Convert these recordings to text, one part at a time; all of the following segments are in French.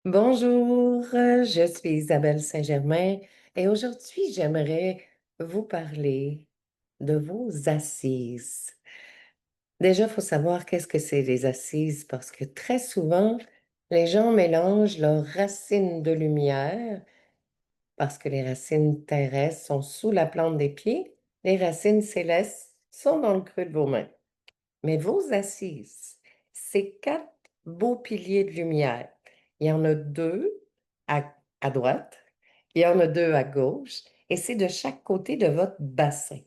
Bonjour, je suis Isabelle Saint-Germain et aujourd'hui j'aimerais vous parler de vos assises. Déjà, il faut savoir qu'est-ce que c'est les assises parce que très souvent, les gens mélangent leurs racines de lumière parce que les racines terrestres sont sous la plante des pieds, les racines célestes sont dans le creux de vos mains. Mais vos assises, c'est quatre beaux piliers de lumière. Il y en a deux à droite, il y en a deux à gauche, et c'est de chaque côté de votre bassin.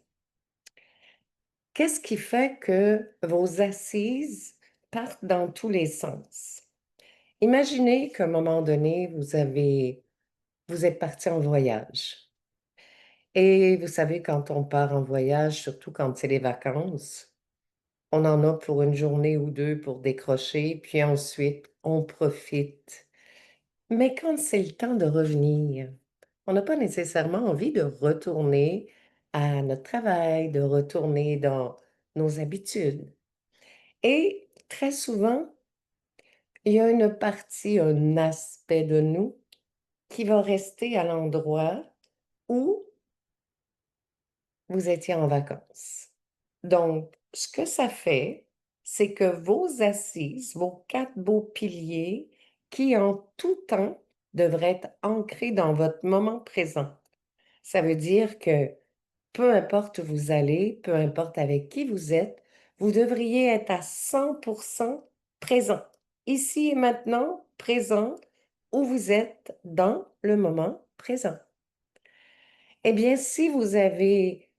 Qu'est-ce qui fait que vos assises partent dans tous les sens? Imaginez qu'à un moment donné, vous êtes parti en voyage. Et vous savez, quand on part en voyage, surtout quand c'est les vacances, on en a pour une journée ou deux pour décrocher, puis ensuite, on profite. Mais quand c'est le temps de revenir, on n'a pas nécessairement envie de retourner à notre travail, de retourner dans nos habitudes. Et très souvent, il y a une partie, un aspect de nous qui va rester à l'endroit où vous étiez en vacances. Donc, ce que ça fait, c'est que vos assises, vos quatre beaux piliers, qui en tout temps devraient être ancrés dans votre moment présent. Ça veut dire que peu importe où vous allez, peu importe avec qui vous êtes, vous devriez être à 100% présent. Ici et maintenant, présent, où vous êtes dans le moment présent. Eh bien, si vous avez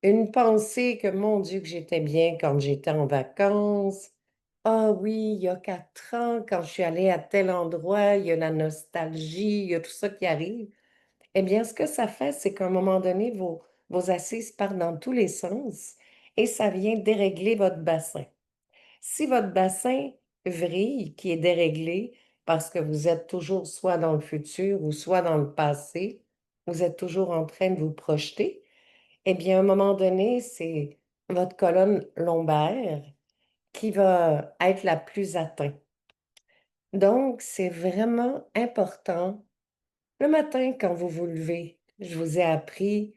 une pensée que, mon Dieu, que j'étais bien quand j'étais en vacances. Ah oui, il y a 4 ans, quand je suis allée à tel endroit, il y a la nostalgie, il y a tout ça qui arrive. Eh bien, ce que ça fait, c'est qu'à un moment donné, vos assises partent dans tous les sens et ça vient dérégler votre bassin. Si votre bassin vrille, qui est déréglé parce que vous êtes toujours soit dans le futur ou soit dans le passé, vous êtes toujours en train de vous projeter, eh bien, à un moment donné, c'est votre colonne lombaire qui va être la plus atteinte. Donc, c'est vraiment important. Le matin, quand vous vous levez, je vous ai appris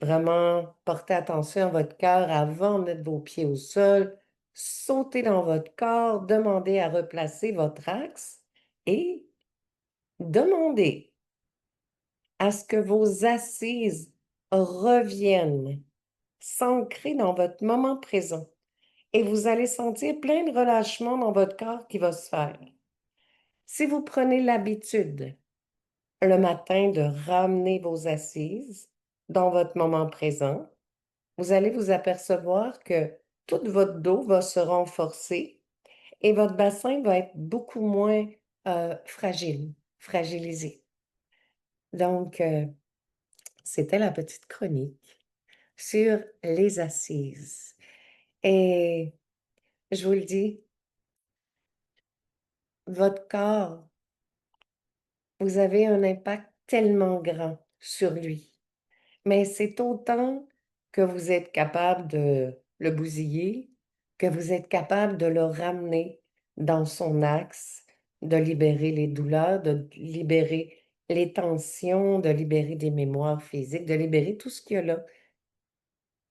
vraiment porter attention à votre cœur avant de mettre vos pieds au sol, sauter dans votre corps, demander à replacer votre axe et demander à ce que vos assises reviennent s'ancrer dans votre moment présent. Et vous allez sentir plein de relâchement dans votre corps qui va se faire. Si vous prenez l'habitude le matin de ramener vos assises dans votre moment présent, vous allez vous apercevoir que tout votre dos va se renforcer et votre bassin va être beaucoup moins fragilisé. Donc, c'était la petite chronique sur les assises. Et je vous le dis, votre corps, vous avez un impact tellement grand sur lui. Mais c'est autant que vous êtes capable de le bousiller, que vous êtes capable de le ramener dans son axe, de libérer les douleurs, de libérer les tensions, de libérer des mémoires physiques, de libérer tout ce qu'il y a là.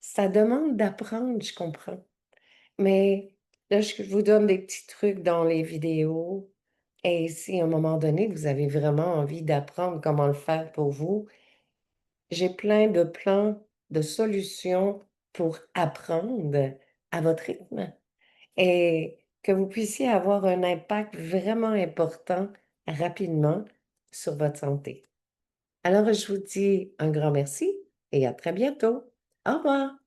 Ça demande d'apprendre, je comprends. Mais là, je vous donne des petits trucs dans les vidéos. Et si à un moment donné, vous avez vraiment envie d'apprendre comment le faire pour vous, j'ai plein de plans, de solutions pour apprendre à votre rythme et que vous puissiez avoir un impact vraiment important rapidement sur votre santé. Alors, je vous dis un grand merci et à très bientôt. Au revoir.